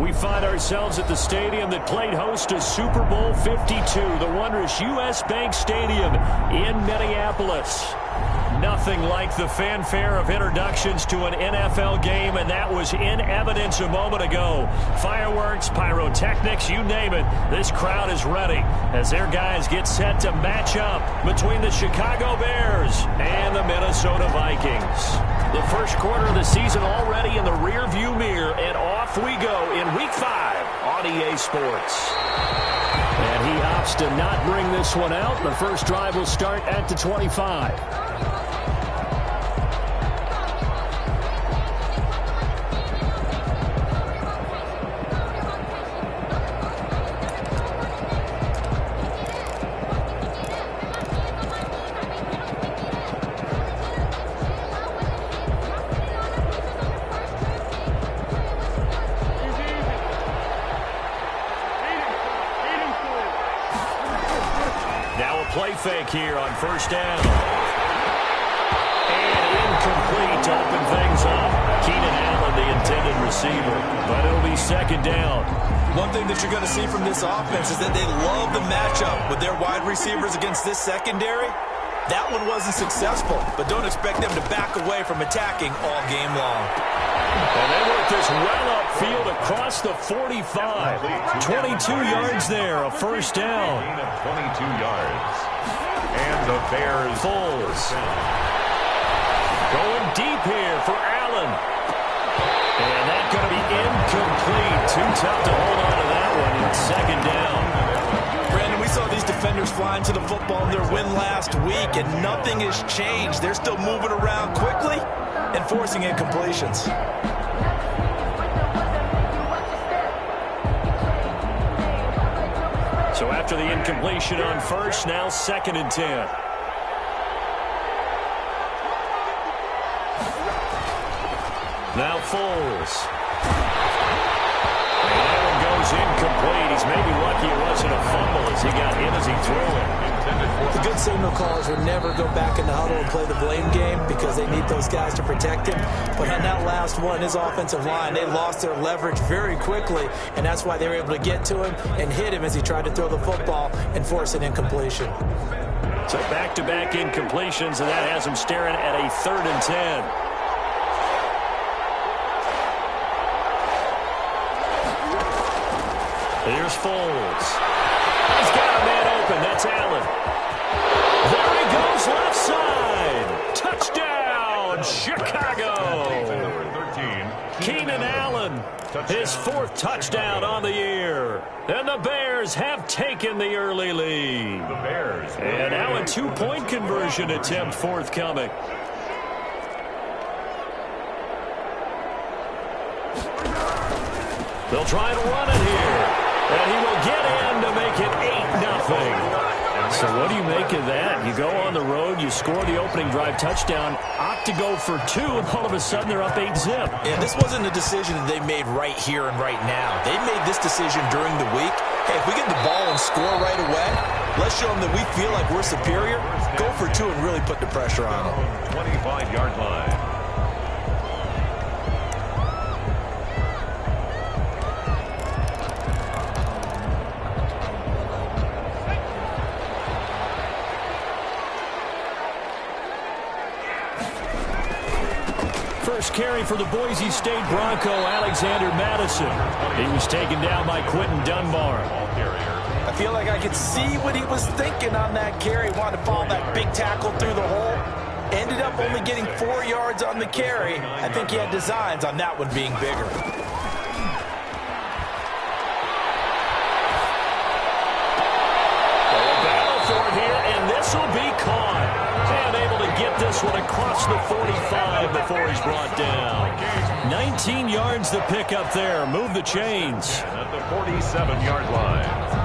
We find ourselves at the stadium that played host to Super Bowl 52, the wondrous U.S. Bank Stadium in Minneapolis. Nothing like the fanfare of introductions to an NFL game, and that was in evidence a moment ago. Fireworks, pyrotechnics, you name it. This crowd is ready as their guys get set to match up between the Chicago Bears and the Minnesota Vikings. The first quarter of the season already in the rearview mirror, and off we go in Week 5 on EA Sports. And he opts to not bring this one out. The first drive will start at the 25. Play fake here on first down. And incomplete to open things up. Keenan Allen, the intended receiver. But it'll be second down. One thing that you're going to see from this offense is that they love the matchup with their wide receivers against this secondary. That one wasn't successful, but don't expect them to back away from attacking all game long. And they work this well upfield across the 45. 22 yards there, a first down. 22 yards. And the Bears. Foles. Going deep here for Allen. And that's going to be incomplete. Too tough to hold on to that one. It's second down. Brandon, we saw these defenders flying to the football in their win last week, and nothing has changed. They're still moving around quickly and forcing incompletions. So after the incompletion on first, now second and 10. Now Foles. And that one goes incomplete. He's maybe lucky it wasn't a fumble as he got hit as he threw it. The good signal callers would never go back in the huddle and play the blame game because they need those guys to protect him. But on that last one, his offensive line, they lost their leverage very quickly, and that's why they were able to get to him and hit him as he tried to throw the football and force an incompletion. So back-to-back incompletions, and that has him staring at a 3rd and 10. Here's Foles. He's got a man open. That's Allen. There he goes, left side. Touchdown, Chicago. Keenan Allen, his 4th touchdown on the year. And the Bears have taken the early lead. And now a 2-point conversion attempt forthcoming. They'll try to run it here. And he will get in to make it 8-0. So what do you make of that? You go on the road, you score the opening drive touchdown, opt to go for 2, and all of a sudden they're up 8-zip. Yeah, this wasn't a decision that they made right here and right now. They made this decision during the week. Hey, if we get the ball and score right away, let's show them that we feel like we're superior. Go for 2 and really put the pressure on them. 25-yard line. First carry for the Boise State Bronco, Alexander Madison. He was taken down by Quentin Dunbar. I feel like I could see what he was thinking on that carry. Wanted to follow that big tackle through the hole. Ended up only getting 4 yards on the carry. I think he had designs on that one being bigger. Battle for it here, and this will be caught. And able to get this one across the 45 before he's brought down. 19 yards to pick up there. Move the chains. At the 47-yard line.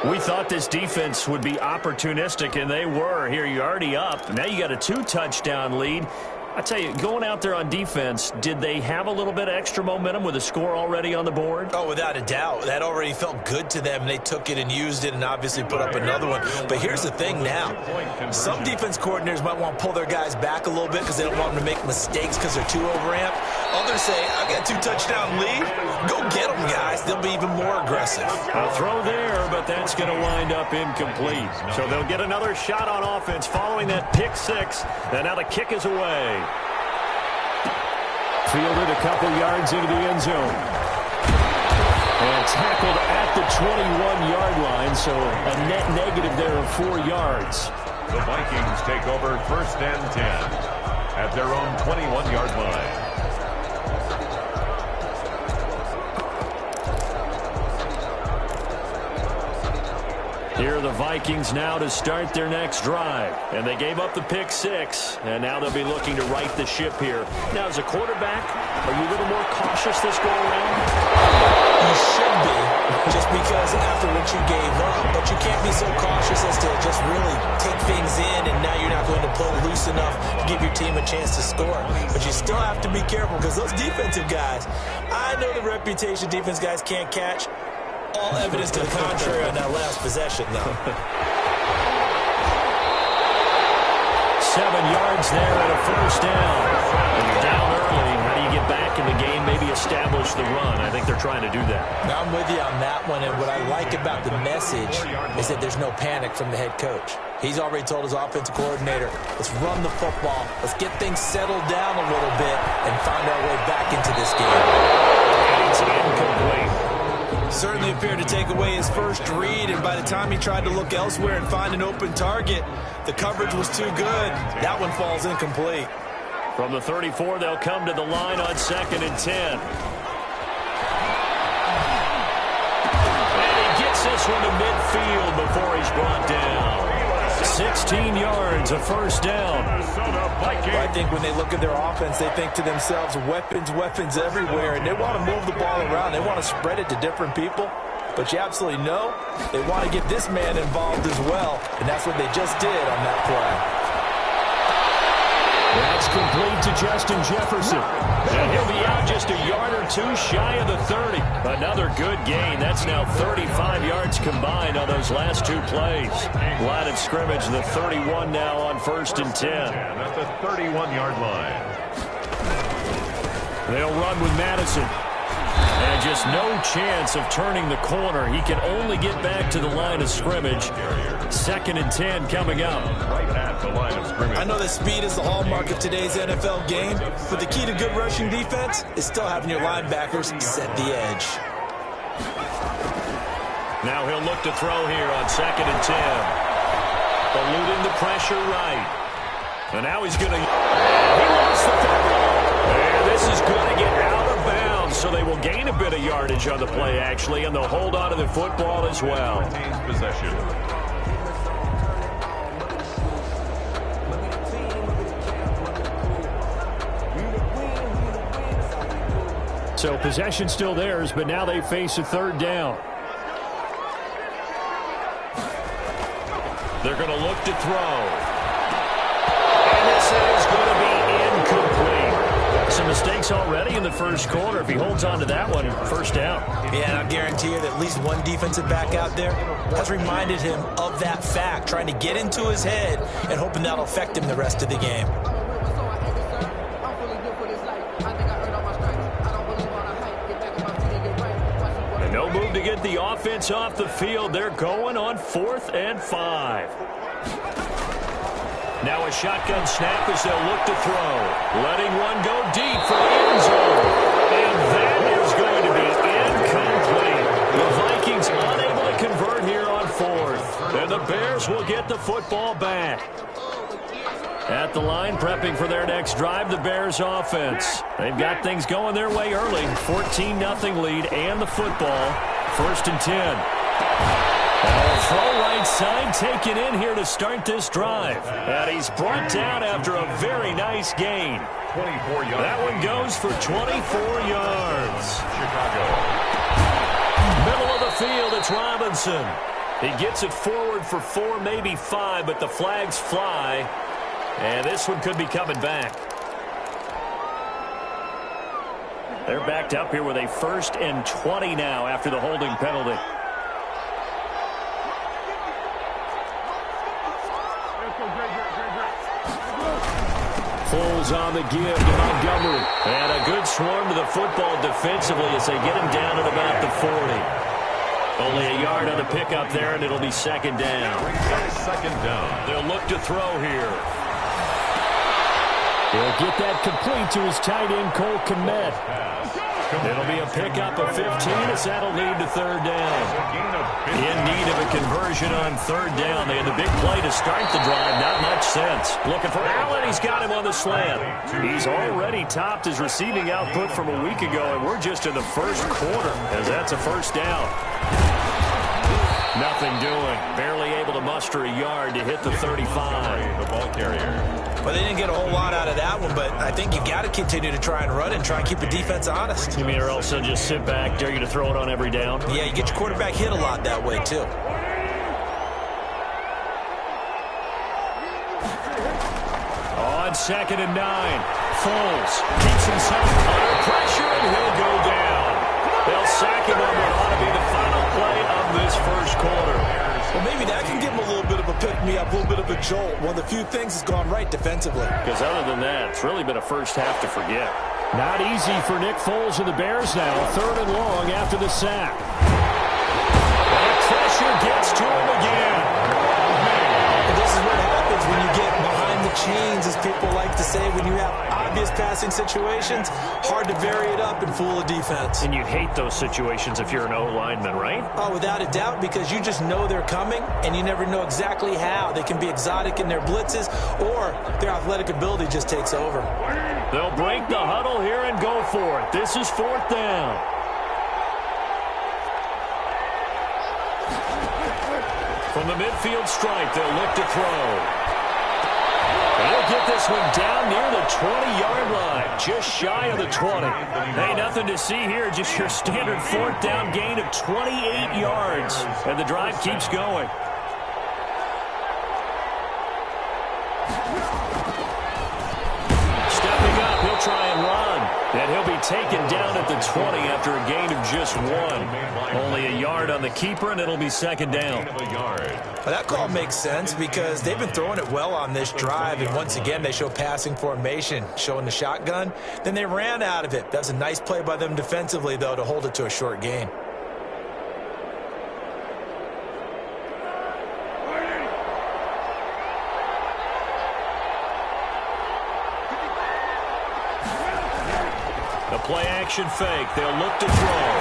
We thought this defense would be opportunistic, and they were. Here, you're already up. Now you got a 2-touchdown lead. I tell you, going out there on defense, did they have a little bit of extra momentum with a score already on the board? Oh, without a doubt. That already felt good to them. They took it and used it and obviously put up another one. But here's the thing now. Some defense coordinators might want to pull their guys back a little bit because they don't want them to make mistakes because they're too overamped. Others say, I've got a 2-touchdown lead. Go get them, guys. They'll be even more aggressive. A throw there, but that's going to wind up incomplete. So they'll get another shot on offense following that pick six. And now the kick is away. Fielded a couple yards into the end zone. And tackled at the 21-yard line, so a net negative there of 4 yards. The Vikings take over 1st and 10 at their own 21-yard line. Here are the Vikings now to start their next drive. And they gave up the pick six, and now they'll be looking to right the ship here. Now, as a quarterback, are you a little more cautious this go-around? You should be, just because after what you gave up. But you can't be so cautious as to just really take things in, and now you're not going to play loose enough to give your team a chance to score. But you still have to be careful because those defensive guys, I know the reputation defense guys can't catch. All evidence to the contrary on that last possession, though. 7 yards there and a first down. When you're down early, how do you get back in the game, maybe establish the run? I think they're trying to do that. Now, I'm with you on that one, and what I like about the message is that there's no panic from the head coach. He's already told his offensive coordinator, let's run the football, let's get things settled down a little bit, and find our way back into this game. It's incomplete. Certainly appeared to take away his first read, and by the time he tried to look elsewhere and find an open target, the coverage was too good. That one falls incomplete. From the 34, they'll come to the line on 2nd and 10. And he gets this one to midfield before he's brought down. 16 yards, a first down. Well, I think when they look at their offense, they think to themselves, weapons, weapons everywhere, and they want to move the ball around. They want to spread it to different people. But you absolutely know they want to get this man involved as well, and that's what they just did on that play. That's complete to Justin Jefferson. And he'll be out just a yard or two shy of the 30. Another good gain. That's now 35 yards combined on those last two plays. Line of scrimmage, the 31 now on 1st and 10. At the 31-yard line. They'll run with Madison. And just no chance of turning the corner. He can only get back to the line of scrimmage. 2nd and 10 coming up. Right at the line of scrimmage. I know that speed is the hallmark of today's NFL game, but the key to good rushing defense is still having your linebackers set the edge. Now he'll look to throw here on 2nd and 10. Eluding the pressure right. And now he's going to... He lost the football. And this is going to get out of bounds, so they will gain a bit of yardage on the play, actually, and they'll hold on to the football as well. Possession. So possession still theirs, but now they face a 3rd down. They're going to look to throw. And this is going to be incomplete. Some mistakes already in the first quarter. If he holds on to that one, first down. Yeah, and I'll guarantee you that at least one defensive back out there has reminded him of that fact, trying to get into his head and hoping that'll affect him the rest of the game. No move to get the offense off the field. They're going on 4th and 5. Now a shotgun snap as they'll look to throw. Letting one go deep for the end zone. And that is going to be incomplete. The Vikings unable to convert here on 4th. And the Bears will get the football back. At the line, prepping for their next drive, the Bears offense. They've got things going their way early. 14-0 lead and the football. 1st and 10. And a throw right side taken in here to start this drive. And he's brought down after a very nice gain. 24 yards. That one goes for 24 yards. Chicago. Middle of the field, it's Robinson. He gets it forward for 4, maybe 5, but the flags fly. And this one could be coming back. They're backed up here with a 1st and 20 now after the holding penalty. Foles on the give to Montgomery. And a good swarm to the football defensively as they get him down at about the 40. Only a yard on the pickup there, and it'll be 2nd down. 2nd down. They'll look to throw here. He'll get that complete to his tight end, Cole Kmet. It'll be a pickup of 15 as that'll lead to 3rd down. In need of a conversion on 3rd down. They had the big play to start the drive. Not much sense. Looking for Allen. He's got him on the slant. He's already topped his receiving output from a week ago, and we're just in the 1st quarter as that's a 1st down. Nothing doing. Barely able to muster a yard to hit the 35. The ball carrier. Well, they didn't get a whole lot out of that one, but I think you got to continue to try and run and try and keep the defense honest. You mean or else they'll just sit back, dare you to throw it on every down? Yeah, you get your quarterback hit a lot that way, too. On 2nd and 9, Foles keeps himself under pressure, and he'll go down. They'll sack him on what ought to be the final play of this 1st quarter. Well, maybe that can give him a little bit of a pick-me-up, a little bit of a jolt. One of the few things that's gone right defensively. Because other than that, it's really been a 1st half to forget. Not easy for Nick Foles and the Bears now. 3rd and long after the sack. And pressure gets to him again. And this is what happens when you get behind the chains, as people like to say. When you have obvious passing situations, hard to vary it up and fool a defense. And you hate those situations if you're an O-lineman, right? Oh, without a doubt, because you just know they're coming, and you never know exactly how. They can be exotic in their blitzes, or their athletic ability just takes over. They'll break the huddle here and go for it. This is 4th down. From the midfield stripe, they'll look to throw. They'll get this one down near the 20-yard line, just shy of the 20. Hey, nothing to see here, just your standard 4th down gain of 28 yards. And the drive keeps going. Stepping up, he'll try and run. And he'll be taken down at the 20 after a gain of just 1. Only a yard on the keeper, and it'll be 2nd down. Well, that call makes sense because they've been throwing it well on this drive, and once again they show passing formation, showing the shotgun. Then they ran out of it. That's a nice play by them defensively, though, to hold it to a short gain. The play-action fake. They'll look to throw.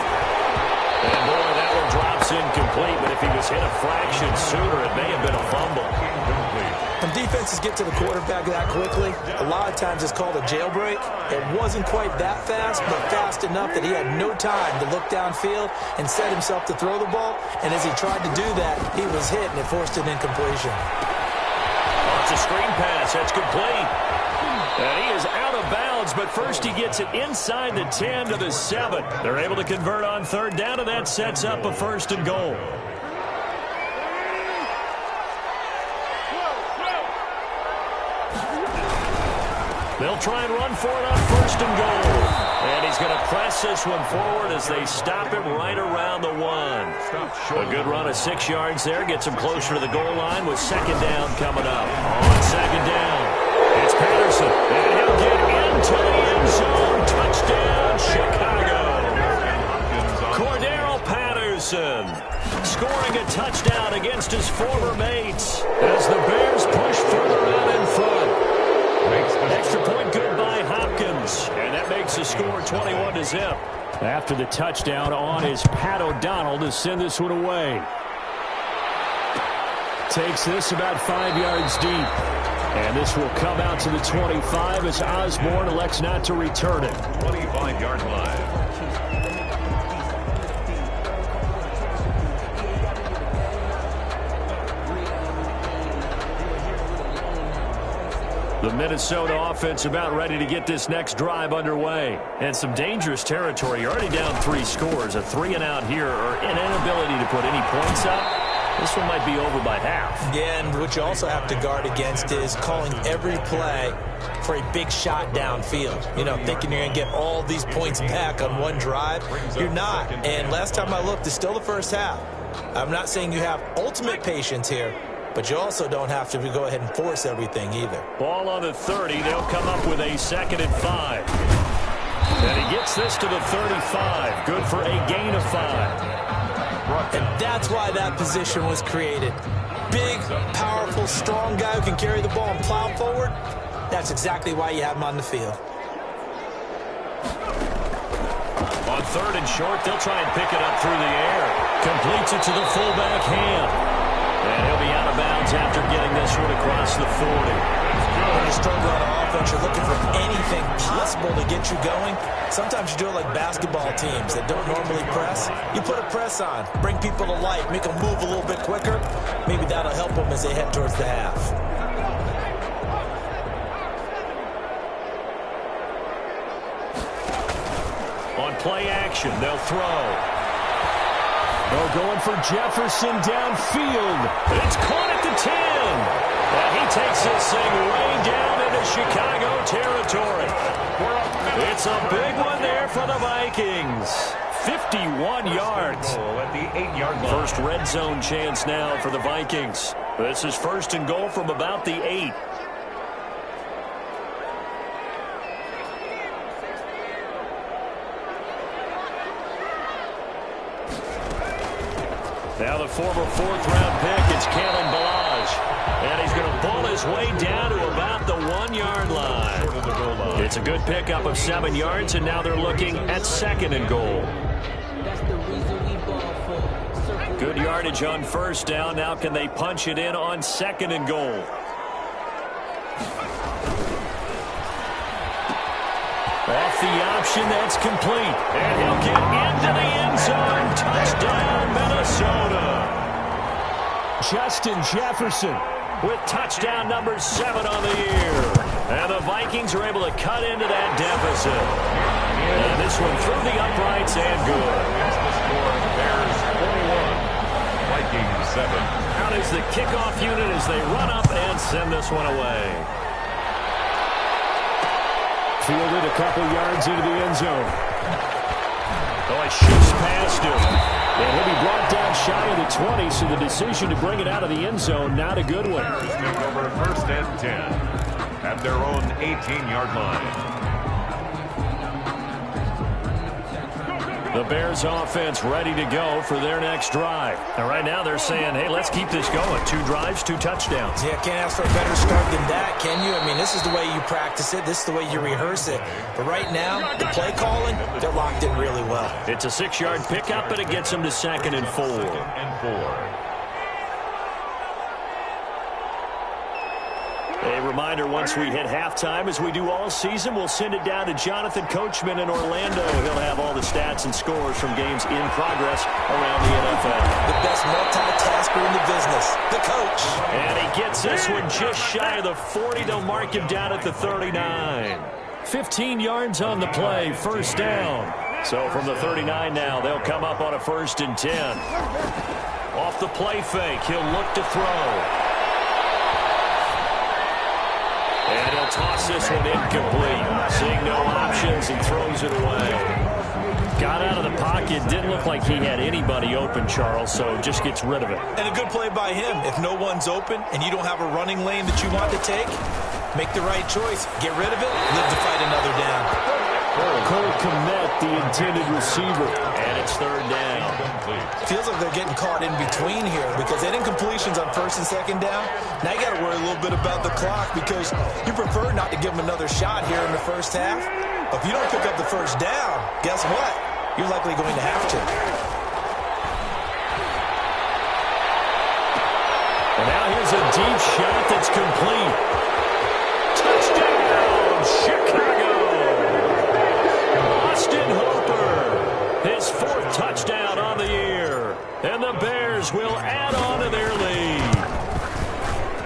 And, boy, that one drops incomplete. But if he was hit a fraction sooner, it may have been a fumble. When defenses get to the quarterback that quickly, a lot of times it's called a jailbreak. It wasn't quite that fast, but fast enough that he had no time to look downfield and set himself to throw the ball. And as he tried to do that, he was hit, and it forced an incompletion. Oh, it's a screen pass. That's complete. And he is out of bounds, but first he gets it inside the 10 to the 7. They're able to convert on 3rd down, and that sets up a 1st and goal. They'll try and run for it on 1st and goal. And he's going to press this one forward as they stop him right around the 1. A good run of 6 yards there. Gets him closer to the goal line with 2nd down coming up. On 2nd down, it's Patterson. And he'll get into the end zone. Touchdown, Chicago. Cordero Patterson scoring a touchdown against his former mates as the Bears push further out in front. Extra point good by Hopkins. And that makes the score 21-0. After the touchdown on is Pat O'Donnell to send this one away. Takes this about 5 yards deep. And this will come out to the 25 as Osborne elects not to return it. 25-yard line. The Minnesota offense about ready to get this next drive underway. And some dangerous territory. You're already down 3 scores. A 3-and-out here or an inability to put any points up. This one might be over by half. Yeah, and what you also have to guard against is calling every play for a big shot downfield. You know, thinking you're going to get all these points back on one drive. You're not. And last time I looked, it's still the first half. I'm not saying you have ultimate patience here, but you also don't have to go ahead and force everything either. Ball on the 30. They'll come up with a 2nd and 5. And he gets this to the 35. Good for a gain of 5. And that's why that position was created. Big, powerful, strong guy who can carry the ball and plow forward. That's exactly why you have him on the field. On 3rd and short, they'll try and pick it up through the air. Completes it to the fullback Ham. And he'll be out of bounds after getting this one across the 40. When you struggle on offense, you're looking for anything possible to get you going. Sometimes you do it like basketball teams that don't normally press. You put a press on, bring people to life, make them move a little bit quicker. Maybe that'll help them as they head towards the half. On play action, they'll throw. They're going for Jefferson downfield. It's caught at the 10. And he takes this thing way down into Chicago territory. It's a big one there for the Vikings. 51 yards. At the 8-yard line. First red zone chance now for the Vikings. This is 1st and goal from about the 8. Now the former 4th-round pick, it's Kalen Balaj. And he's going to pull his way down to about the 1-yard line. It's a good pickup of 7 yards, and now they're looking at 2nd and goal. Good yardage on 1st down. Now can they punch it in on 2nd and goal? Off the option, that's complete. And he'll get into the end zone. Touchdown, Minnesota. Justin Jefferson with touchdown number 7 on the year. And the Vikings are able to cut into that deficit. And this one through the uprights and good. That's the score. Bears 41. Vikings 7. Out is the kickoff unit as they run up and send this one away. Fielded a couple yards into the end zone. Oh, it shoots past him. And he'll be brought down shy of the 20, so the decision to bring it out of the end zone, not a good one. Bears take over 1st and 10 at their own 18-yard line. The Bears offense ready to go for their next drive. And right now they're saying, hey, let's keep this going. 2 drives, 2 touchdowns. Yeah, can't ask for a better start than that, can you? I mean, this is the way you practice it. This is the way you rehearse it. But right now, the play calling, they're locked in really well. It's a 6-yard pickup, but it gets them to 2nd and 4. 2nd and 4. A reminder, once we hit halftime, as we do all season, we'll send it down to Jonathan Coachman in Orlando. He'll have all the stats and scores from games in progress around the NFL. The best multitasker in the business, the coach. And he gets this one just shy of the 40. They'll mark him down at the 39. 15 yards on the play, 1st down. So from the 39 now, they'll come up on a 1st and 10. Off the play fake, he'll look to throw. And he'll toss this one incomplete. Seeing no options and throws it away. Got out of the pocket. Didn't look like he had anybody open, Charles, so just gets rid of it. And a good play by him. If no one's open and you don't have a running lane that you want to take, make the right choice. Get rid of it. Live to fight another down. Cole Kmet, the intended receiver. And it's 3rd down. Feels like they're getting caught in between here because they didn't incompletions on 1st and 2nd down. Now you got to worry a little bit about the clock because you prefer not to give them another shot here in the 1st half. But if you don't pick up the 1st down, guess what? You're likely going to have to. And now here's a deep shot that's complete. Touchdown, Chicago! Austin Hooper, his 4th touchdown on the year. And the Bears will add on to their lead.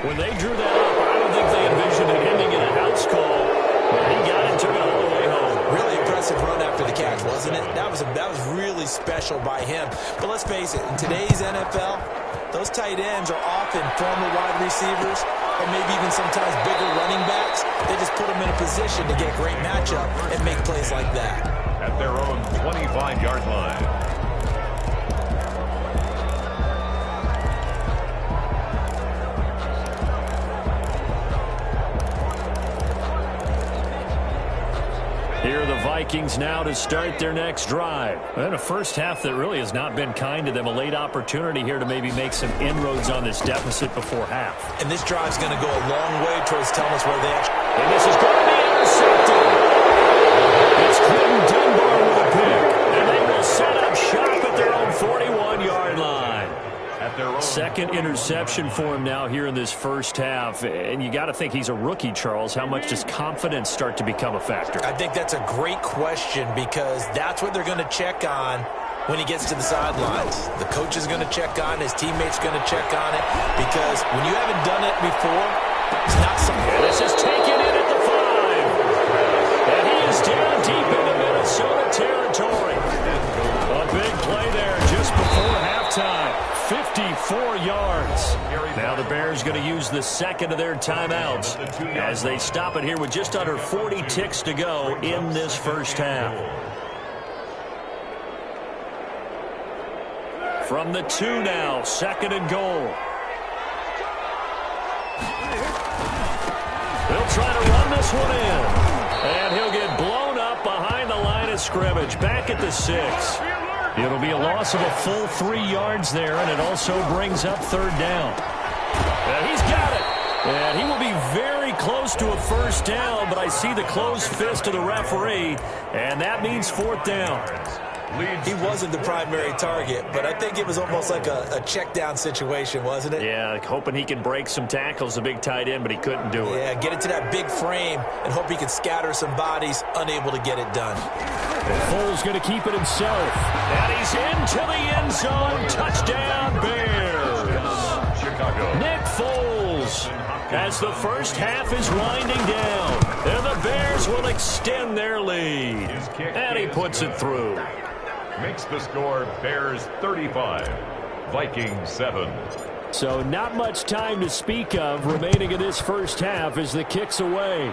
When they drew that up, I don't think they envisioned it ending in a house call. But he got it, took it all the way home. Really impressive run after the catch, wasn't it? That was really special by him. But let's face it, in today's NFL, Those tight ends are often former wide receivers or maybe even sometimes bigger running backs. They just put them in a position to get a great matchup and make plays like that. At their own 25-yard line. Here are the Vikings now to start their next drive. And a first half that really has not been kind to them. A late opportunity here to maybe make some inroads on this deficit before half. And this drive's going to go a long way towards telling us where they actually... And this is going to be intercepted. It's Clinton Dunbar with a pick. And they will set up shop at their own 41-yard line. Second interception for him now here in this first half. And you got to think he's a rookie, Charles. How much does confidence start to become a factor? I think that's a great question because that's what they're going to check on when he gets to the sidelines. The coach is going to check on it. His teammates going to check on it because when you haven't done it before, it's not something. And this is taken in at the 5. And he is down deep into Minnesota territory. A big play there just before halftime. 54 yards. Now the Bears going to use the second of their timeouts as they stop it here with just under 40 ticks to go in this first half. From the 2 now, second and goal. They'll try to run this one in. And he'll get blown up behind the line of scrimmage. Back at the 6. It'll be a loss of a full 3 yards there, and it also brings up third down. And he's got it. And he will be very close to a first down, but I see the closed fist of the referee, and that means fourth down. He wasn't the primary target, but I think it was almost like a check down situation, wasn't it? Yeah, hoping he can break some tackles, a big tight end, but he couldn't do it. Yeah, get it to that big frame and hope he can scatter some bodies, unable to get it done. And Foles going to keep it himself. And he's into the end zone. Touchdown, Bears. Chicago. Nick Foles, as the first half is winding down. And the Bears will extend their lead. And he puts it through. Makes the score Bears 35, Vikings 7. So not much time to speak of remaining in this first half as the kick's away.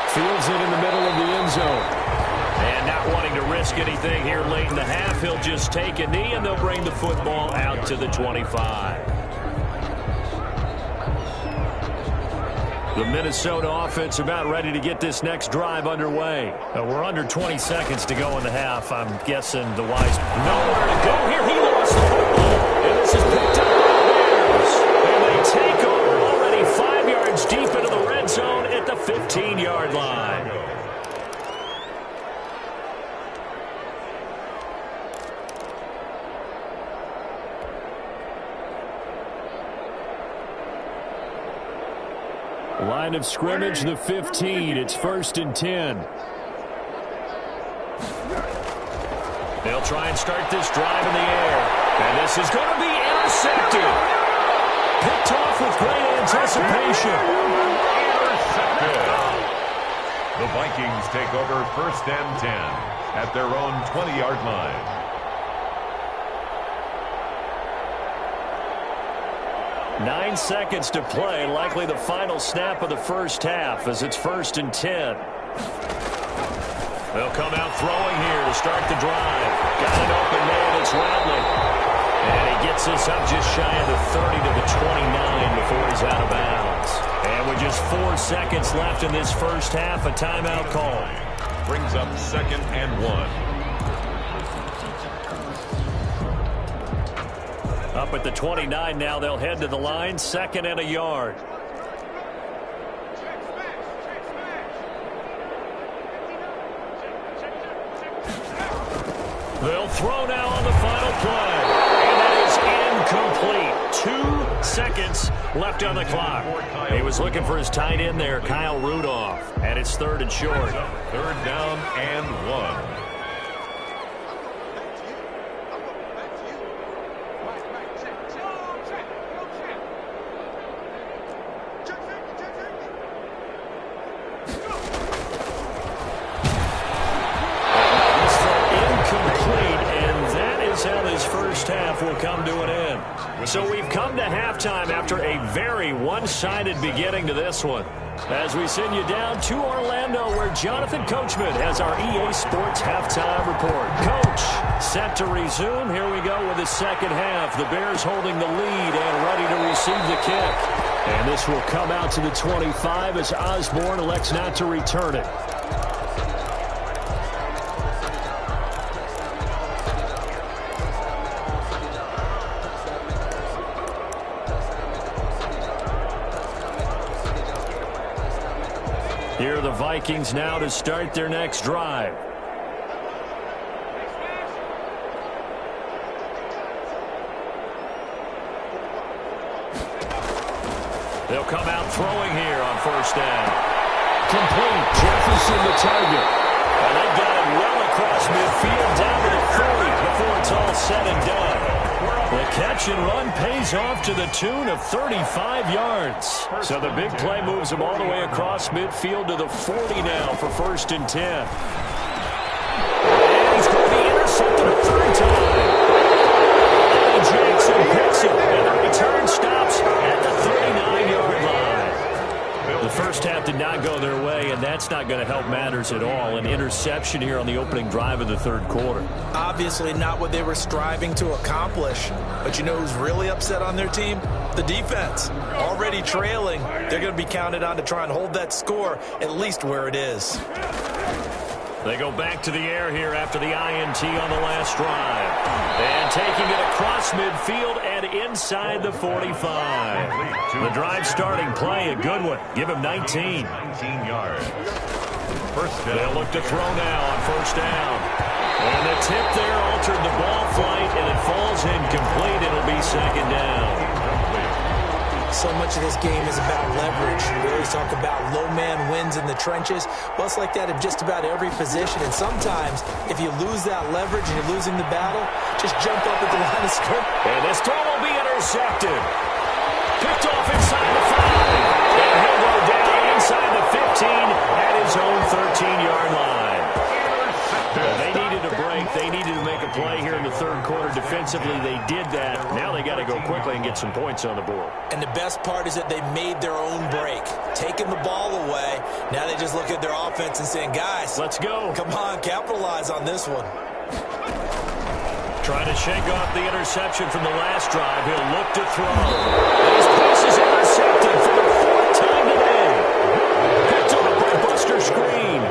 Fields it in the middle of the end zone. And not wanting to risk anything here late in the half, he'll just take a knee and they'll bring the football out to the 25. The Minnesota offense about ready to get this next drive underway. We're under 20 seconds to go in the half. I'm guessing the Wise nowhere to go here. He lost the football. And this is picked up by the Bears. And they take over already 5 yards deep into the red zone at the 15-yard line. Line of scrimmage, the 15. It's 1st and 10. They'll try and start this drive in the air. And this is going to be intercepted. Picked off with great anticipation. Intercepted. The Vikings take over 1st and 10 at their own 20-yard line. Nine seconds to play, likely the final snap of the first half as it's 1st and 10. They'll come out throwing here to start the drive. Got an open man, it's Radley. And he gets this up just shy of the 30 to the 29 before he's out of bounds. And with just 4 seconds left in this first half, a timeout call. Brings up 2nd and 1. Up at the 29 now, they'll head to the line, 2nd and a yard. They'll throw now on the final play. And that is incomplete. 2 seconds left on the clock. He was looking for his tight end there, Kyle Rudolph. And it's 3rd and short. 3rd down and 1. half will come to an end. So we've come to halftime after a very one-sided beginning to this one. As we send you down to Orlando, where Jonathan Coachman has our EA Sports halftime report. Coach, set to resume. Here we go with the second half. The Bears holding the lead and ready to receive the kick. And this will come out to the 25 as Osborne elects not to return it. Here are the Vikings now to start their next drive. They'll come out throwing here on first down. Complete. Jefferson the target. And they got it well across midfield down to the 40 before it's all said and done. The catch and run pays off to the tune of 35 yards. So the big play moves them all the way across midfield to the 40 now for 1st and 10. And he's going to be intercepted a third time. And Jackson picks it, and the return stops at the 39-yard line. The first half did not go their way, and that's not going to help matters at all. An interception here on the opening drive of the third quarter. Obviously not what they were striving to accomplish. But you know who's really upset on their team? The defense. Already trailing. They're going to be counted on to try and hold that score at least where it is. They go back to the air here after the INT on the last drive. And taking it across midfield and inside the 45. The drive starting play, a good one. Give him 19. 19 yards. They'll look to throw now on first down. And the tip there altered the ball flight, and it falls incomplete. It'll be second down. So much of this game is about leverage. We always talk about low man wins in the trenches. Well, it's like that in just about every position. And sometimes, if you lose that leverage and you're losing the battle, just jump up at the line of scrimmage. And this throw will be intercepted. Picked off inside the 5. And he'll go down inside the 15 at his own 13-yard line. Well, they needed a break. They needed to make a play here in the third quarter. Defensively, they did that. Now they got to go quickly and get some points on the board. And the best part is that they made their own break. Taking the ball away. Now they just look at their offense and saying, guys, let's go. Come on, capitalize on this one. Trying to shake off the interception from the last drive. He'll look to throw. And his pass is intercepted for the 4th time today. Picked off by Buster Screen.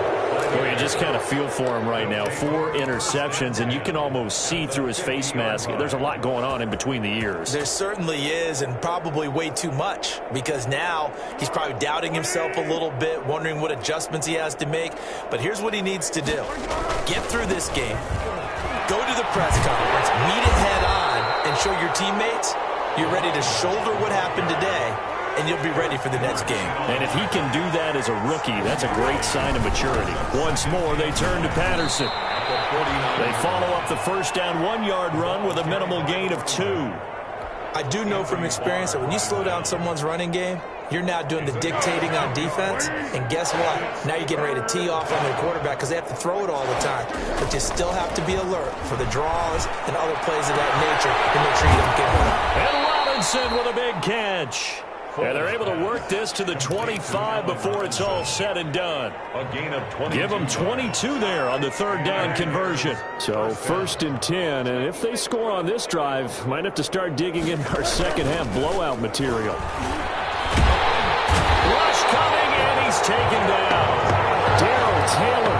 Well, you just kind of feel for him right now. 4 interceptions, and you can almost see through his face mask. There's a lot going on in between the ears. There certainly is, and probably way too much, because now he's probably doubting himself a little bit, wondering what adjustments he has to make. But here's what he needs to do. Get through this game. Go to the press conference, meet it head on, and show your teammates you're ready to shoulder what happened today, and you'll be ready for the next game. And if he can do that as a rookie, that's a great sign of maturity. Once more, they turn to Patterson. They follow up the first down 1-yard run with a minimal gain of 2. I do know from experience that when you slow down someone's running game, you're now doing the dictating on defense, and guess what? Now you're getting ready to tee off on their quarterback because they have to throw it all the time. But you still have to be alert for the draws and other plays of that nature to make sure you don't get hurt. And Robinson with a big catch. And they're able to work this to the 25 before it's all said and done. A gain of 22. Give them 22 there on the third down conversion. So 1st and 10, and if they score on this drive, might have to start digging in our second half blowout material. Rush coming, and he's taken down. Darrell Taylor.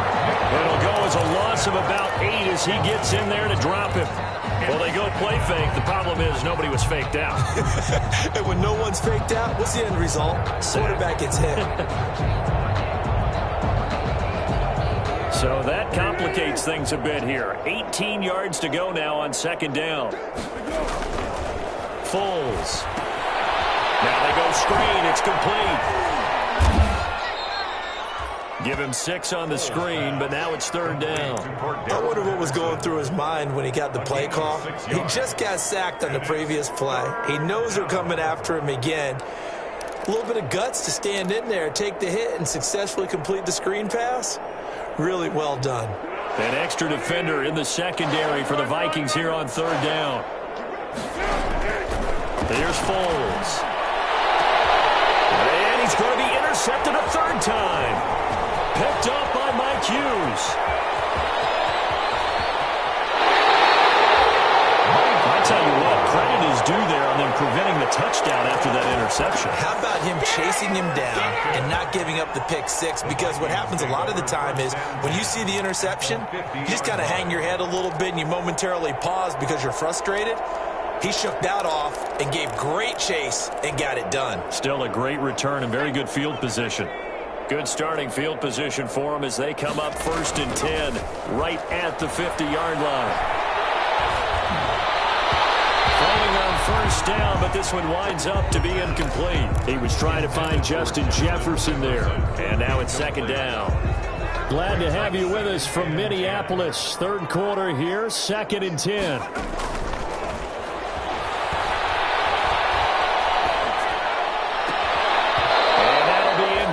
It'll go as a loss of about 8 as he gets in there to drop him. Well, they go play fake. The problem is nobody was faked out. And when no one's faked out, what's the end result? Quarterback gets hit. So that complicates things a bit here. 18 yards to go now on second down. Foles. Now they go screen. It's complete. Give him 6 on the screen, but now it's third down. I wonder what was going through his mind when he got the play call. He just got sacked on the previous play. He knows they're coming after him again. A little bit of guts to stand in there, take the hit, and successfully complete the screen pass. Really well done. An extra defender in the secondary for the Vikings here on third down. Here's Foles. And he's going to be intercepted a third time. Picked up by Mike Hughes. I tell you what, credit is due there on them preventing the touchdown after that interception. How about him chasing him down and not giving up the pick six? Because what happens a lot of the time is when you see the interception, you just kind of hang your head a little bit and you momentarily pause because you're frustrated. He shook that off and gave great chase and got it done. Still a great return and very good field position. Good starting field position for them as they come up 1st and 10 right at the 50-yard line. Falling on 1st down, but this one winds up to be incomplete. He was trying to find Justin Jefferson there, and now it's 2nd down. Glad to have you with us from Minneapolis. 3rd quarter here, 2nd and 10.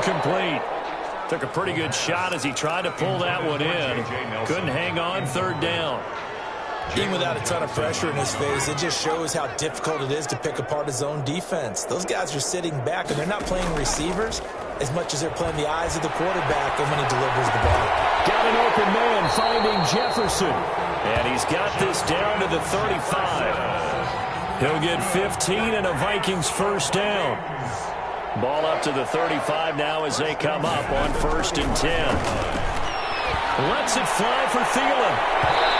Complete. Took a pretty good shot as he tried to pull that one in. Couldn't hang on 3rd down. Even without a ton of pressure in his face, it just shows how difficult it is to pick apart his own defense. Those guys are sitting back, and they're not playing receivers as much as they're playing the eyes of the quarterback and when he delivers the ball. Got an open man finding Jefferson. And he's got this down to the 35. He'll get 15 and a Vikings 1st down. Ball up to the 35 now as they come up on 1st and 10. Lets it fly for Thielen.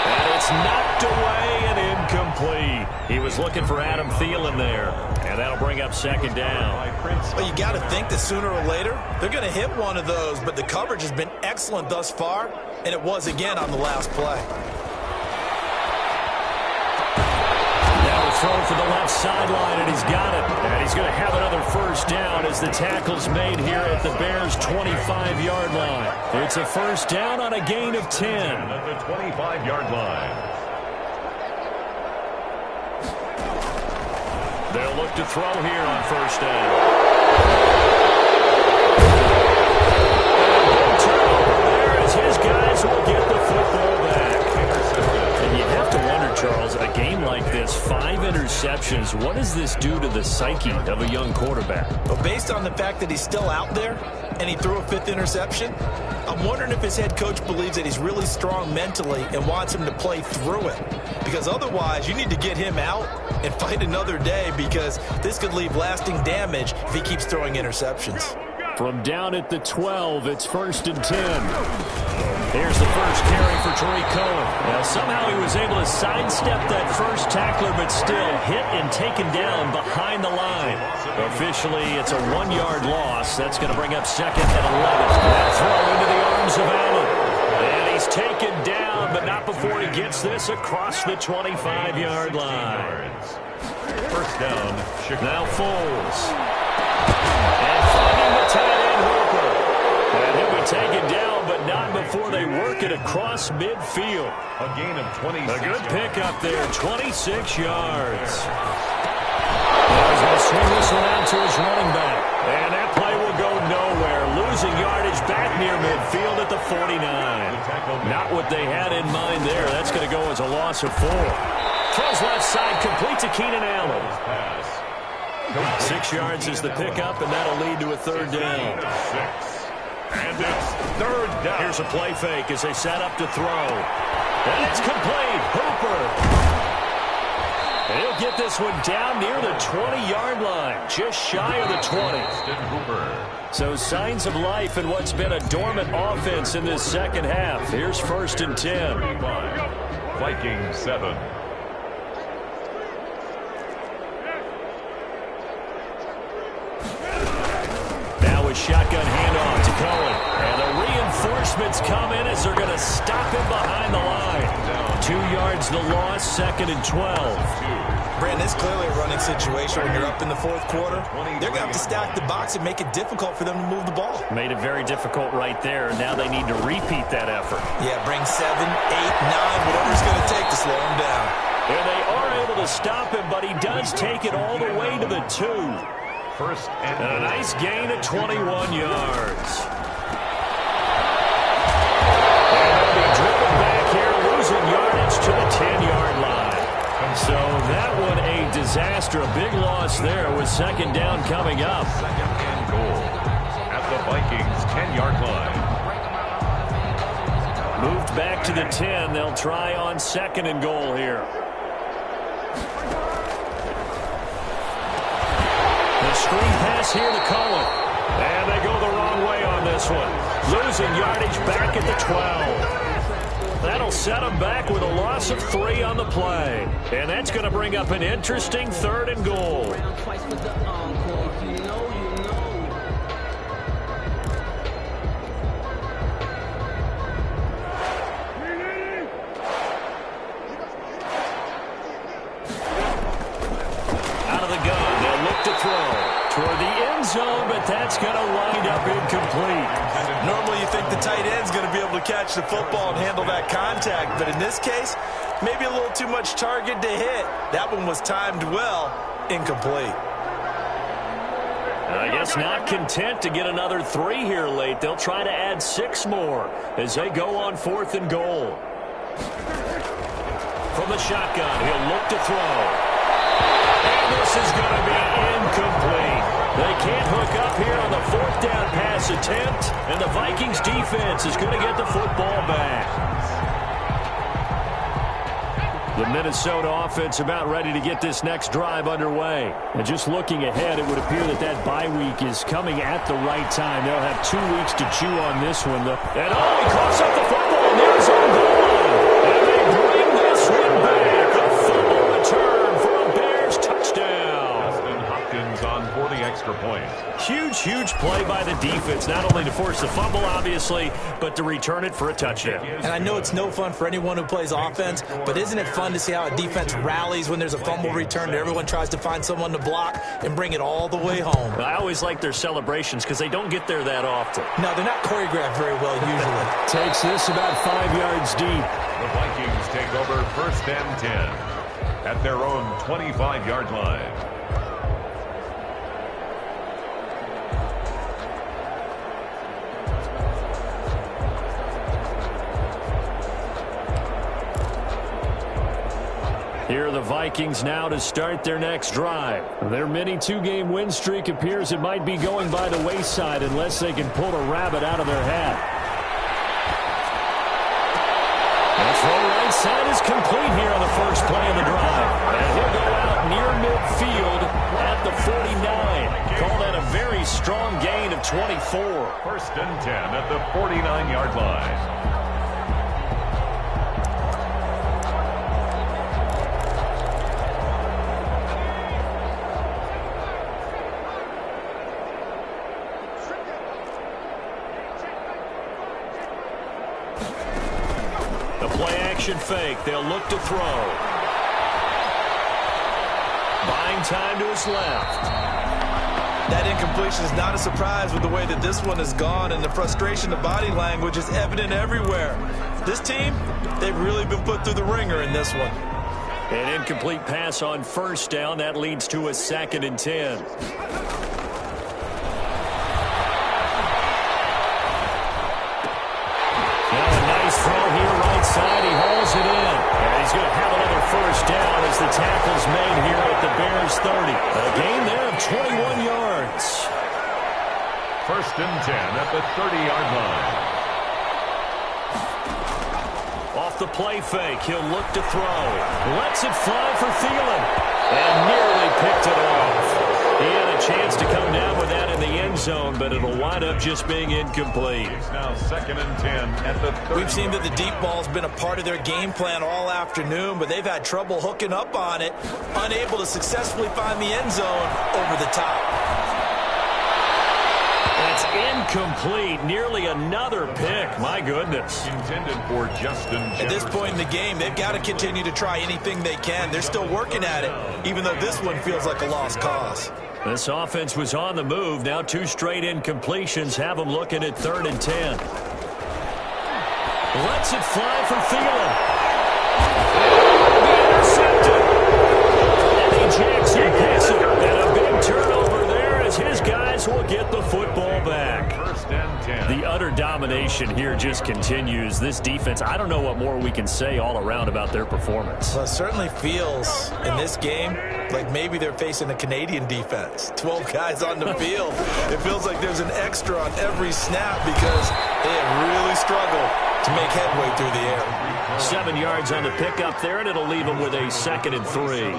And it's knocked away and incomplete. He was looking for Adam Thielen there. And that'll bring up 2nd down. Well, you got to think that sooner or later, they're going to hit one of those. But the coverage has been excellent thus far. And it was again on the last play. Throw for the left sideline, and he's got it. And he's going to have another 1st down as the tackle's made here at the Bears' 25-yard line. It's a 1st down on a gain of 10. At the 25-yard line. They'll look to throw here on 1st down. Turnover there as his guys will get the football back. And you have to wonder, Charles, a game like this, 5 interceptions, what does this do to the psyche of a young quarterback? Well, based on the fact that he's still out there and he threw a 5th interception, I'm wondering if his head coach believes that he's really strong mentally and wants him to play through it. Because otherwise, you need to get him out and fight another day because this could leave lasting damage if he keeps throwing interceptions. From down at the 12, it's 1st and 10. Here's the first carry for Tariq Cohen. Now, somehow he was able to sidestep that first tackler, but still hit and taken down behind the line. Officially, it's a 1-yard loss. That's going to bring up 2nd and 11. That throw into the arms of Allen. And he's taken down, but not before he gets this across the 25-yard line. 1st down, Chicago. Now Foles. And finding the tight end Hooper. And he'll be taken down, but not before they work it across midfield. A gain of 26. A good pickup there, 26 yards. Now he's going to swing this one out to his running back. And that play will go nowhere. Losing yardage back near midfield at the 49. Not what they had in mind there. That's going to go as a loss of 4. Throws left side, complete to Keenan Allen. 6 yards is the pickup, and that'll lead to a 3rd down. And it's 3rd down. Here's a play fake as they set up to throw. And it's complete. Hooper. And he'll get this one down near the 20-yard line, just shy of the 20. So signs of life in what's been a dormant offense in this 2nd half. Here's 1st and 10. Vikings 7. Shotgun handoff to Cohen. And the reinforcements come in as they're going to stop him behind the line. 2 yards the loss, 2nd and 12. Brandon, it's clearly a running situation when you're up in the 4th quarter. They're going to have to stack the box and make it difficult for them to move the ball. Made it very difficult right there. Now they need to repeat that effort. Yeah, bring 7, 8, 9, whatever it's going to take to slow him down. And they are able to stop him, but he does take it all the way to the 2. First and a nice gain of 21 yards. And they'll be driven back here, losing yardage to the 10-yard line. So that one a after a big loss there with second down coming up. Second and goal at the Vikings' 10-yard line. Moved back to the 10. They'll try on second and goal here. The screen pass here to Cohen. And they go the wrong way on this one. Losing yardage back at the 12. That'll set them back with a loss of 3 on the play. And that's going to bring up an interesting third and goal. Toward the end zone, but that's going to wind up incomplete. Normally you think the tight end's going to be able to catch the football and handle that contact, but in this case, maybe a little too much target to hit. That one was timed well, incomplete. I guess not content to get another 3 here late. They'll try to add 6 more as they go on 4th and goal. From the shotgun, he'll look to throw. And this is going to be incomplete. They can't hook up here on the 4th down pass attempt, and the Vikings defense is going to get the football back. The Minnesota offense about ready to get this next drive underway. And just looking ahead, it would appear that that bye week is coming at the right time. They'll have 2 weeks to chew on this one. And he coughs up the football in the end zone goal line. And they bring this one back. A fumble return for a Bears touchdown. Justin Hopkins on for the extra point. Huge play by the defense, not only to force the fumble, obviously, but to return it for a touchdown. And I know it's no fun for anyone who plays offense, but isn't it fun to see how a defense rallies when there's a fumble return and everyone tries to find someone to block and bring it all the way home? I always like their celebrations because they don't get there that often. No, they're not choreographed very well usually. Takes this about 5 yards deep. The Vikings take over 1st and 10 at their own 25-yard line. Here are the Vikings now to start their next drive. Their mini 2-game win streak appears it might be going by the wayside unless they can pull a rabbit out of their hat. The throw right side is complete here on the first play of the drive. And he'll go out near midfield at the 49. Call that a very strong gain of 24. 1st and 10 at the 49-yard line. Fake. They'll look to throw. Buying time to his left. That incompletion is not a surprise with the way that this one has gone, and the frustration of body language is evident everywhere. This team, they've really been put through the ringer in this one. An incomplete pass on 1st down. That leads to a 2nd and 10. Now a nice throw here right side. He hauls it in. And he's going to have another 1st down as the tackle's made here at the Bears 30. A gain there of 21 yards. 1st and 10 at the 30-yard line. Off the play fake, he'll look to throw. Lets it fly for Thielen. And nearly picked it off. He had a chance to come down with that in the end zone, but it'll wind up just being incomplete. It's now 2nd and 10 at the 30. We've seen that the deep ball's been a part of their game plan all afternoon, but they've had trouble hooking up on it, unable to successfully find the end zone over the top. That's incomplete. Nearly another pick. My goodness. Intended for Justin Jefferson. At this point in the game, they've got to continue to try anything they can. They're still working at it, even though this one feels like a lost cause. This offense was on the move. Now 2 straight incompletions have them looking at 3rd and 10. Lets it fly for Thielen. Intercepted. Eddie Jackson gets it. And a big turnover there as his guys will get the football back. 1st and 10. The utter domination domination here just continues. This defense, I don't know what more we can say all around about their performance. Well, it certainly feels in this game like maybe they're facing a Canadian defense. 12 guys on the field. It feels like there's an extra on every snap because they have really struggled to make headway through the air. 7 yards on the pickup there, and it'll leave them with a 2nd and 3.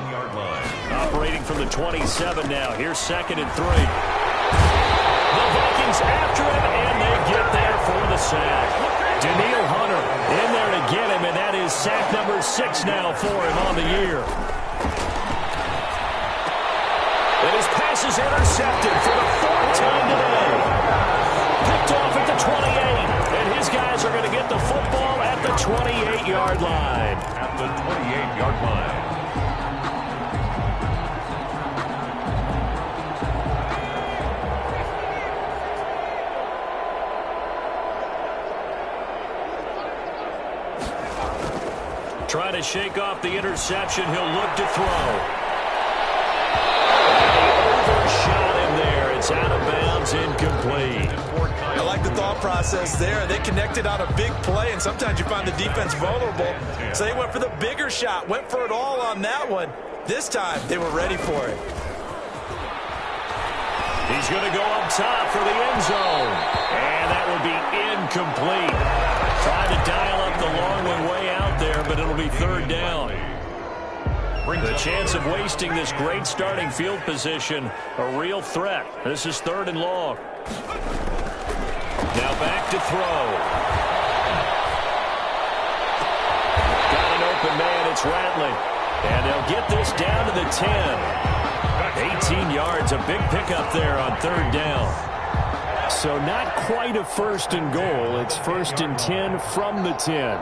Operating from the 27 now. Here's 2nd and 3. The Vikings after him, and they get there for the sack. Daniil Hunter in there to get him, and that is sack number 6 now for him on the year. And his pass is intercepted for the 4th time today. Picked off at the 28, and his guys are going to get the football at the 28-yard line. At the 28-yard line. Trying to shake off the interception. He'll look to throw. Overshot him there. It's out of bounds, incomplete. I like the thought process there. They connected on a big play, and sometimes you find the defense vulnerable. So they went for the bigger shot, went for it all on that one. This time, they were ready for it. He's going to go up top for the end zone. And that will be incomplete. Trying to dial up the long one way out there, but it'll be 3rd down. The chance of wasting this great starting field position, a real threat. This is 3rd and long. Now back to throw. Got an open man, it's Rattling. And they'll get this down to the 10. 18 yards, a big pickup there on 3rd down. So not quite a 1st and goal. It's 1st and 10 from the 10.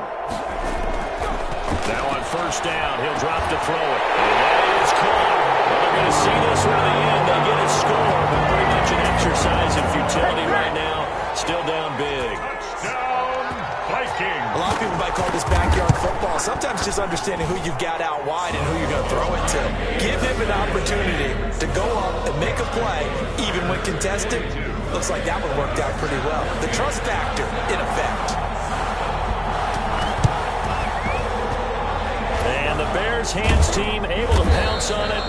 Now on 1st down, he'll drop to throw it. And that is caught. Well, they're going to see this one in the end. They get a score, but pretty much an exercise in futility right now. Still down big. Touchdown, Vikings. A lot of people might call this backyard football. Sometimes just understanding who you've got out wide and who you're going to throw it to. Give him an opportunity to go up and make a play, even when contested. Looks like that one worked out pretty well. The trust factor, in effect. And the Bears hands team able to pounce on it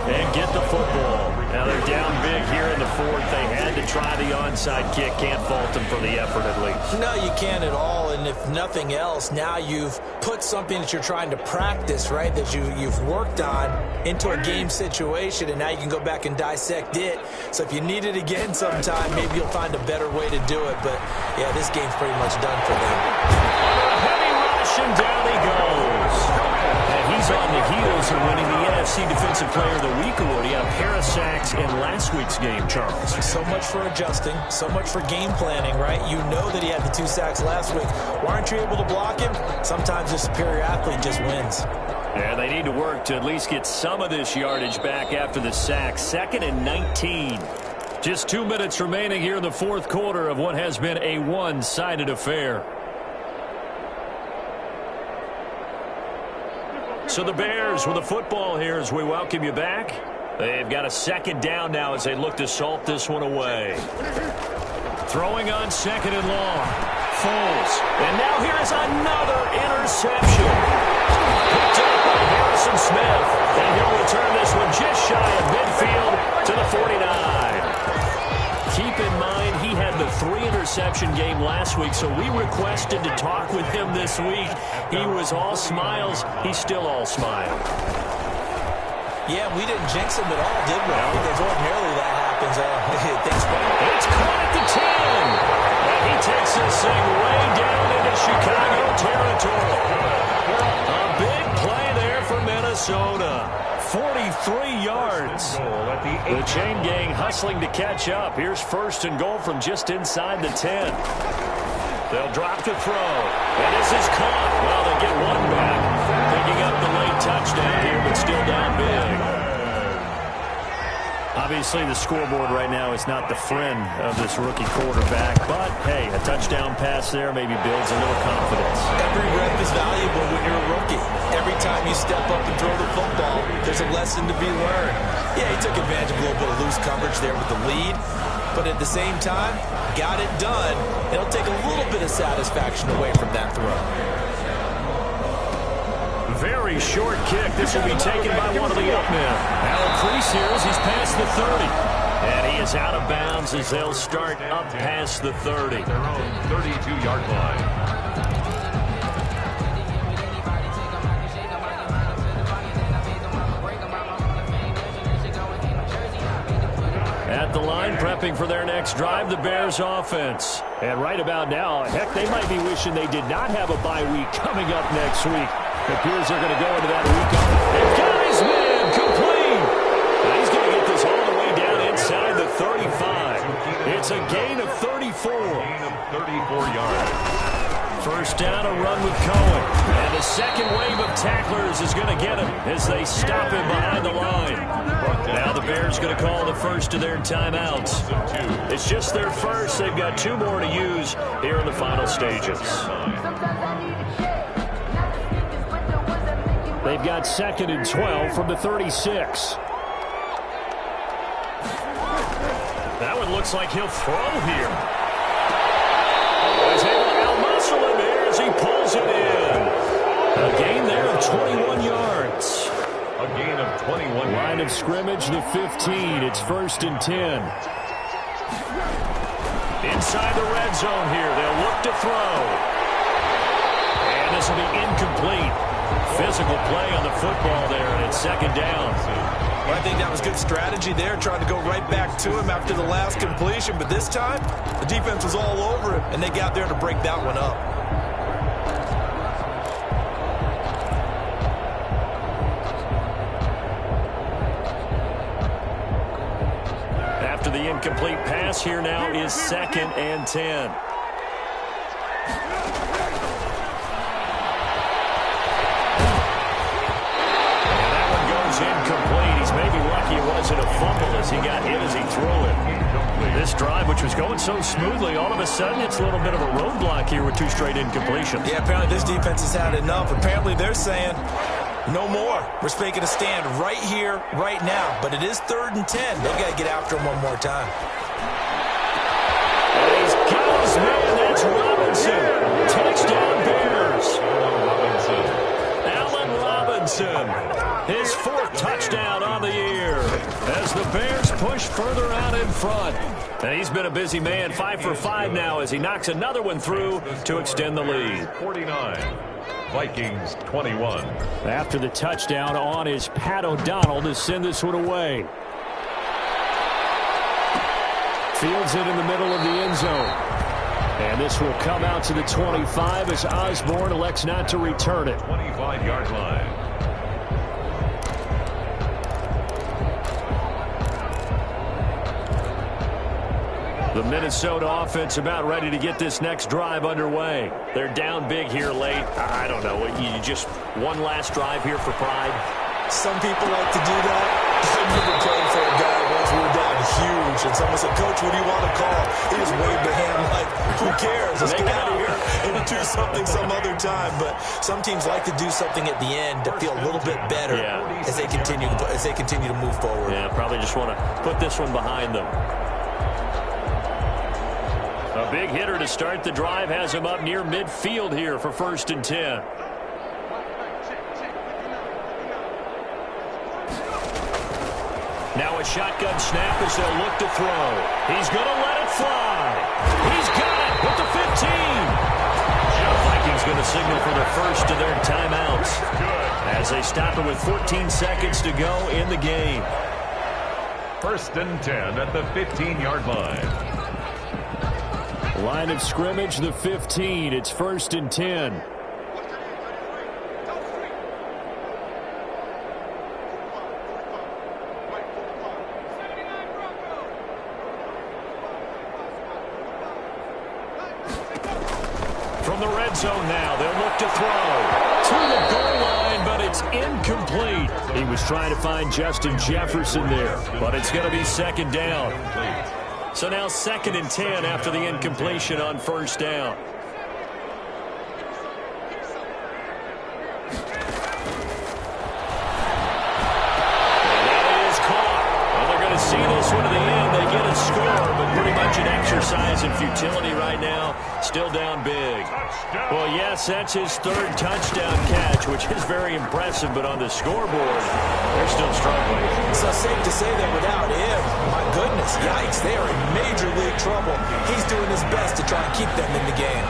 and get the football. Now they're down big here in the 4th. They had to try the onside kick. Can't fault them for the effort at least. No, you can't at all. And if nothing else, now you've put something that you're trying to practice, right, that you've worked on into a game situation, and now you can go back and dissect it. So if you need it again sometime, maybe you'll find a better way to do it. But, yeah, this game's pretty much done for them. Heavy rush, and down he goes. And he's on the heels of winning the NFC Defensive Player of the Week award. He had a pair of sacks in last week's game, Charles. So much for adjusting, so much for game planning, right? You know that he had the 2 sacks last week. Why aren't you able to block him? Sometimes the superior athlete just wins. Yeah, they need to work to at least get some of this yardage back after the sack. 2nd and 19. Just 2 minutes remaining here in the 4th quarter of what has been a one-sided affair. So the Bears with the football here as we welcome you back. They've got a 2nd down now as they look to salt this one away. Throwing on 2nd and long. Foles. And now here's another interception. Picked up by Harrison Smith. And he'll return this one just shy of midfield to the 49. Keep in mind, he had the 3-interception game last week, so we requested to talk with him this week. He was all smiles. He's still all smile. Yeah, we didn't jinx him at all, did we? Because ordinarily that happens. It's caught at the 10. And he takes this thing way down into Chicago territory. A big play there for Minnesota. 43 yards. The chain gang hustling to catch up. Here's 1st and goal from just inside the 10. They'll drop to throw. And this is caught. Well, they get one back. Picking up the late touchdown here, but still down big. Obviously, the scoreboard right now is not the friend of this rookie quarterback. But, hey, a touchdown pass there maybe builds a little confidence. Every rep is valuable when you're a rookie. Every time you step up and throw the football, there's a lesson to be learned. Yeah, he took advantage of a little bit of loose coverage there with the lead. but at the same time, got it done. It'll take a little bit of satisfaction away from that throw. Very short kick. This will be taken by one of the up men. Now a crease here as he's past the 30. And he is out of bounds as they'll start up past the 30. Their own 32-yard line. At the line, prepping for their next drive, the Bears offense. And right about now, heck, they might be wishing they did not have a bye week coming up next week. It appears they're going to go into that week off. They've got his man complete. And he's going to get this all the way down inside the 35. It's a gain of 34. Gain of 34 yards. First down, a run with Cohen. And the second wave of tacklers is going to get him as they stop him behind the line. Now the Bears going to call the first of their timeouts. It's just their first. They've got 2 more to use here in the final stages. They've got 2nd and 12 from the 36. That one looks like he'll throw here. He's able to out-muscle him here as he pulls it in. A gain there of 21 yards. A gain of 21 Line yards. of scrimmage, the 15. It's 1st and 10. Inside the red zone here. They'll look to throw. And this will be incomplete. Physical play on the football there, and it's 2nd down. Well, I think that was good strategy there, trying to go right back to him after the last completion. But this time, the defense was all over it, and they got there to break that one up. After the incomplete pass, here now is 2nd and 10. Incomplete. He's maybe lucky it wasn't a fumble as he got hit as he threw it. This drive, which was going so smoothly, all of a sudden it's a little bit of a roadblock here with 2 straight incompletions. Yeah, apparently this defense has had enough. Apparently they're saying, no more. We're making a stand right here, right now. But it is 3rd and 10. They've got to get after him one more time. And he's got his man. That's Robinson. Touchdown Bears. Allen Robinson. His 4th touchdown on the year as the Bears push further out in front. And he's been a busy man, 5 for 5 now as he knocks another one through to extend the lead. 49, Vikings 21. After the touchdown on is Pat O'Donnell to send this one away. Fields it in the middle of the end zone. And this will come out to the 25 as Osborne elects not to return it. 25-yard line. The Minnesota offense about ready to get this next drive underway. They're down big here late. I don't know. You just one last drive here for pride. Some people like to do that. I remember playing for a guy once. We were down huge, and someone said, "Coach, what do you want to call?" He just waved a hand like, "Who cares? Let's get out of here and do something some other time." But some teams like to do something at the end to feel a little bit better as they continue to move forward. Yeah, probably just want to put this one behind them. A big hitter to start the drive has him up near midfield here for 1st and 10. Now a shotgun snap as they'll look to throw. He's going to let it fly. He's got it with the 15. The Vikings going to signal for the first of their timeouts as they stop it with 14 seconds to go in the game. 1st and 10 at the 15-yard line. Line of scrimmage, the 15. It's 1st and 10. From the red zone now, they'll look to throw. To the goal line, but it's incomplete. He was trying to find Justin Jefferson there, but it's going to be 2nd down. So now 2nd and 10 after the incompletion on 1st down. And that is caught. Well, they're going to see this one to the end. They get a score, but pretty utility right now. Still down big. Well, yes, that's his third touchdown catch, which is very impressive. But on the scoreboard, they're still struggling. So safe to say that without him, my goodness, yikes, they are in major league trouble. He's doing his best to try and keep them in the game.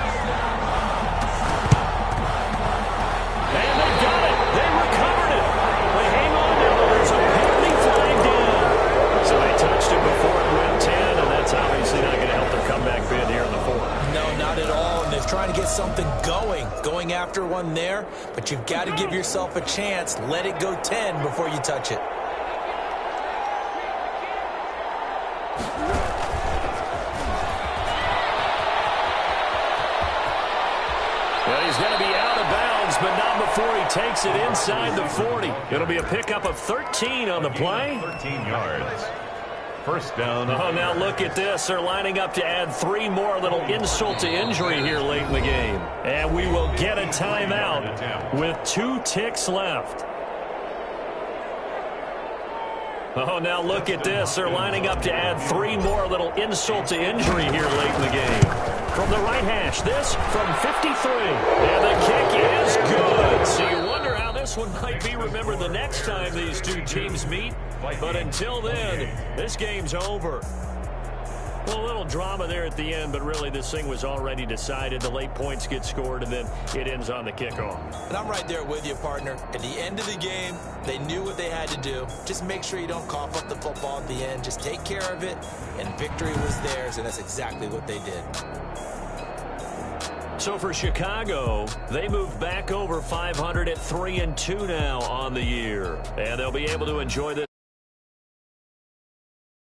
And they got it. They recovered it. They hang on now. There's a penalty flag down. So they touched it before it went 10, and that's obviously not going to help their comeback bid here in the fourth. No, not at all. And they're trying to get something going after one there. But you've got to give yourself a chance. Let it go 10 before you touch it. Well, he's going to be out of bounds, but not before he takes it inside the 40. It'll be a pickup of 13 on the play. 13 yards. First down. Oh, now look at this. They're lining up to add 3 more. A little insult to injury here late in the game. And we will get a timeout with 2 ticks left. Oh, now look at this. They're lining up to add 3 more. A little insult to injury here late in the game. From the right hash, this from 53. And the kick is good. So you wonder how this one might be remembered the next time these two teams meet. But until then, this game's over. Well, a little drama there at the end, but really this thing was already decided. The late points get scored, and then it ends on the kickoff. And I'm right there with you, partner. At the end of the game, they knew what they had to do. Just make sure you don't cough up the football at the end. Just take care of it, and victory was theirs, and that's exactly what they did. So for Chicago, they move back over 500 at 3-2 now on the year. And they'll be able to enjoy this.